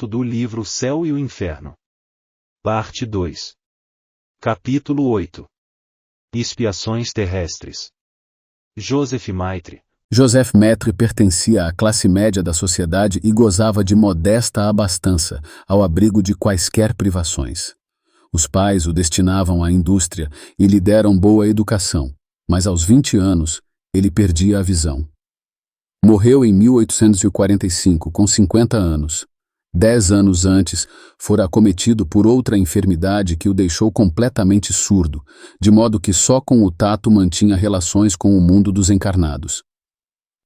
do livro Céu e o Inferno. Parte 2. Capítulo 8. Expiações terrestres. Joseph Maitre. Joseph Maitre pertencia à classe média da sociedade e gozava de modesta abastança, ao abrigo de quaisquer privações. Os pais o destinavam à indústria e lhe deram boa educação, mas aos 20 anos ele perdia a visão. Morreu em 1845, com 50 anos. 10 anos antes, fora acometido por outra enfermidade que o deixou completamente surdo, de modo que só com o tato mantinha relações com o mundo dos encarnados.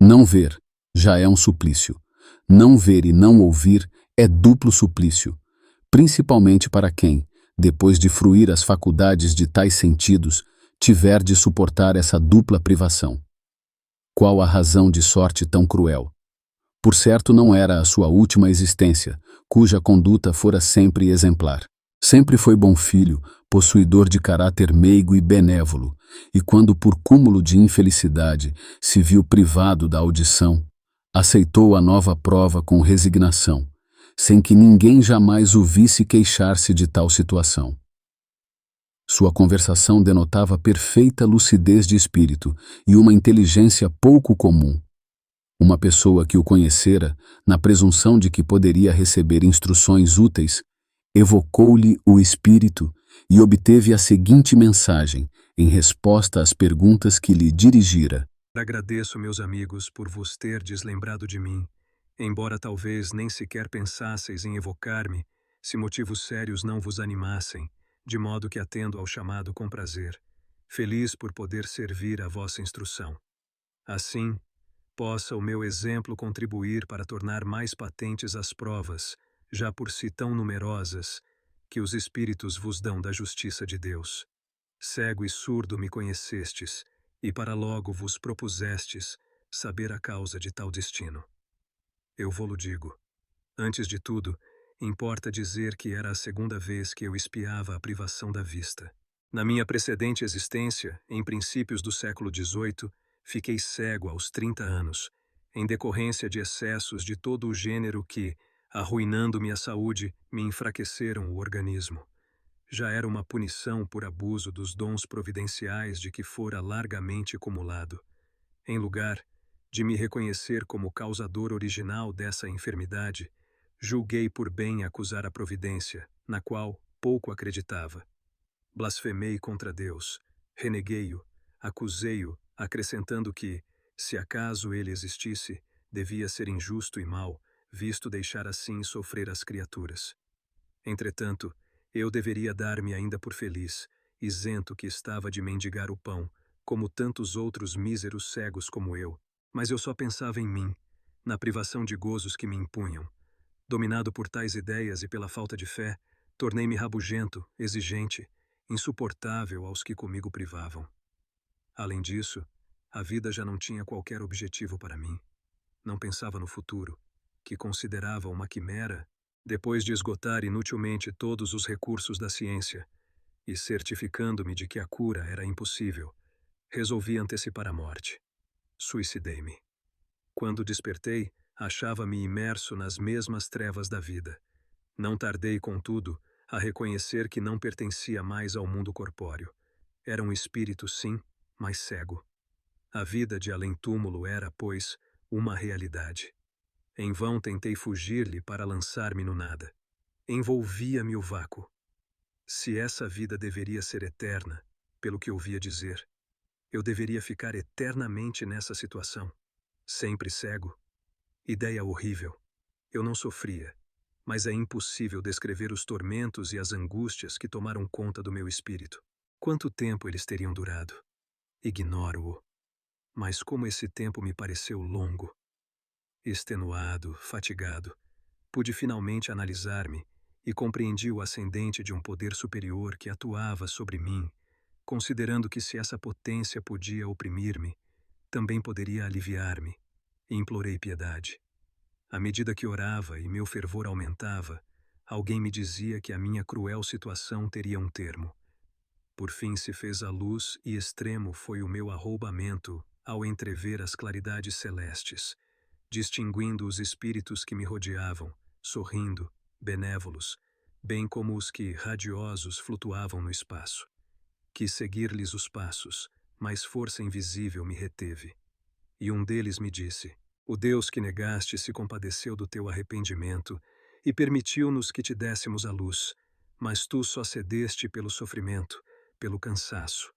Não ver já é um suplício. Não ver e não ouvir é duplo suplício, principalmente para quem, depois de fruir as faculdades de tais sentidos, tiver de suportar essa dupla privação. Qual a razão de sorte tão cruel? Por certo não era a sua última existência, cuja conduta fora sempre exemplar. Sempre foi bom filho, possuidor de caráter meigo e benévolo, e quando por cúmulo de infelicidade se viu privado da audição, aceitou a nova prova com resignação, sem que ninguém jamais o visse queixar-se de tal situação. Sua conversação denotava perfeita lucidez de espírito e uma inteligência pouco comum. Uma pessoa que o conhecera, na presunção de que poderia receber instruções úteis, evocou-lhe o espírito e obteve a seguinte mensagem, em resposta às perguntas que lhe dirigira. Agradeço, meus amigos, por vos terdes lembrado de mim, embora talvez nem sequer pensasseis em evocar-me, se motivos sérios não vos animassem, de modo que atendo ao chamado com prazer, feliz por poder servir à vossa instrução. Assim, possa o meu exemplo contribuir para tornar mais patentes as provas, já por si tão numerosas, que os Espíritos vos dão da justiça de Deus. Cego e surdo me conhecestes, e para logo vos propusestes saber a causa de tal destino. Eu vô-lo digo. Antes de tudo, importa dizer que era a segunda vez que eu espiava a privação da vista. Na minha precedente existência, em princípios do século XVIII, fiquei cego aos 30 anos, em decorrência de excessos de todo o gênero que, arruinando-me a saúde, me enfraqueceram o organismo. Já era uma punição por abuso dos dons providenciais de que fora largamente acumulado. Em lugar de me reconhecer como causador original dessa enfermidade, julguei por bem acusar a providência, na qual pouco acreditava. Blasfemei contra Deus, reneguei-o, acusei-o, acrescentando que, se acaso ele existisse, devia ser injusto e mau, visto deixar assim sofrer as criaturas. Entretanto, eu deveria dar-me ainda por feliz, isento que estava de mendigar o pão, como tantos outros míseros cegos como eu, mas eu só pensava em mim, na privação de gozos que me impunham. Dominado por tais ideias e pela falta de fé, tornei-me rabugento, exigente, insuportável aos que comigo privavam. Além disso, a vida já não tinha qualquer objetivo para mim. Não pensava no futuro, que considerava uma quimera, depois de esgotar inutilmente todos os recursos da ciência, e certificando-me de que a cura era impossível, resolvi antecipar a morte. Suicidei-me. Quando despertei, achava-me imerso nas mesmas trevas da vida. Não tardei, contudo, a reconhecer que não pertencia mais ao mundo corpóreo. Era um espírito, sim, mas cego. A vida de além-túmulo era, pois, uma realidade. Em vão tentei fugir-lhe para lançar-me no nada. Envolvia-me o vácuo. Se essa vida deveria ser eterna, pelo que ouvia dizer, eu deveria ficar eternamente nessa situação, sempre cego. Ideia horrível. Eu não sofria, mas é impossível descrever os tormentos e as angústias que tomaram conta do meu espírito. Quanto tempo eles teriam durado? Ignoro-o. Mas como esse tempo me pareceu longo. Extenuado, fatigado, pude finalmente analisar-me e compreendi o ascendente de um poder superior que atuava sobre mim, considerando que se essa potência podia oprimir-me, também poderia aliviar-me, e implorei piedade. À medida que orava e meu fervor aumentava, alguém me dizia que a minha cruel situação teria um termo. Por fim se fez a luz e extremo foi o meu arroubamento ao entrever as claridades celestes, distinguindo os espíritos que me rodeavam, sorrindo, benévolos, bem como os que, radiosos, flutuavam no espaço. Quis seguir-lhes os passos, mas força invisível me reteve. E um deles me disse: o Deus que negaste se compadeceu do teu arrependimento e permitiu-nos que te dessemos a luz, mas tu só cedeste pelo sofrimento, pelo cansaço.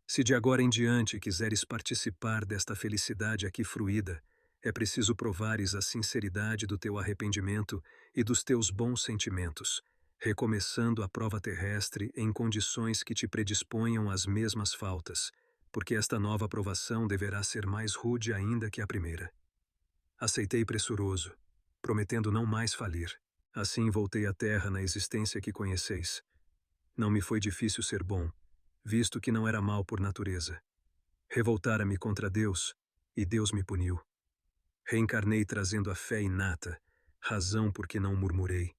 Se de agora em diante quiseres participar desta felicidade aqui fruída, é preciso provares a sinceridade do teu arrependimento e dos teus bons sentimentos, recomeçando a prova terrestre em condições que te predisponham às mesmas faltas, porque esta nova provação deverá ser mais rude ainda que a primeira. Aceitei pressuroso, prometendo não mais falir. Assim voltei à terra na existência que conheceis. Não me foi difícil ser bom, visto que não era mau por natureza. Revoltara-me contra Deus, e Deus me puniu. Reencarnei trazendo a fé inata, razão porque não murmurei.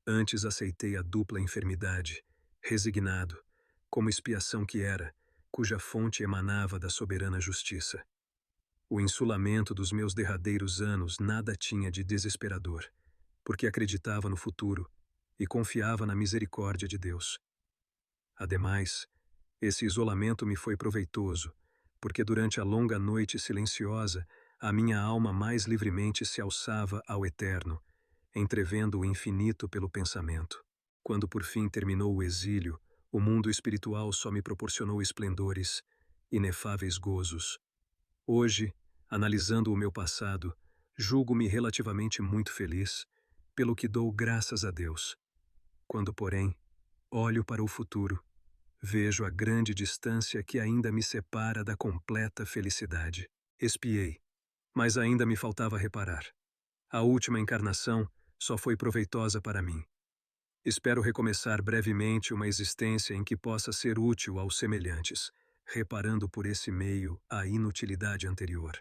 Antes aceitei a dupla enfermidade, resignado, como expiação que era, cuja fonte emanava da soberana justiça. O insulamento dos meus derradeiros anos nada tinha de desesperador, porque acreditava no futuro e confiava na misericórdia de Deus. Ademais, esse isolamento me foi proveitoso, porque durante a longa noite silenciosa, a minha alma mais livremente se alçava ao eterno, entrevendo o infinito pelo pensamento. Quando por fim terminou o exílio, o mundo espiritual só me proporcionou esplendores, inefáveis gozos. Hoje, analisando o meu passado, julgo-me relativamente muito feliz, pelo que dou graças a Deus. Quando, porém, olho para o futuro, vejo a grande distância que ainda me separa da completa felicidade. Expiei, mas ainda me faltava reparar. A última encarnação só foi proveitosa para mim. Espero recomeçar brevemente uma existência em que possa ser útil aos semelhantes, reparando por esse meio a inutilidade anterior.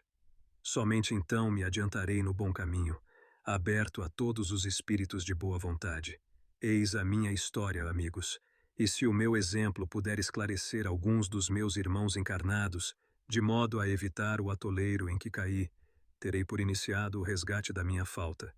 Somente então me adiantarei no bom caminho, aberto a todos os espíritos de boa vontade. Eis a minha história, amigos, e se o meu exemplo puder esclarecer alguns dos meus irmãos encarnados, de modo a evitar o atoleiro em que caí, terei por iniciado o resgate da minha falta.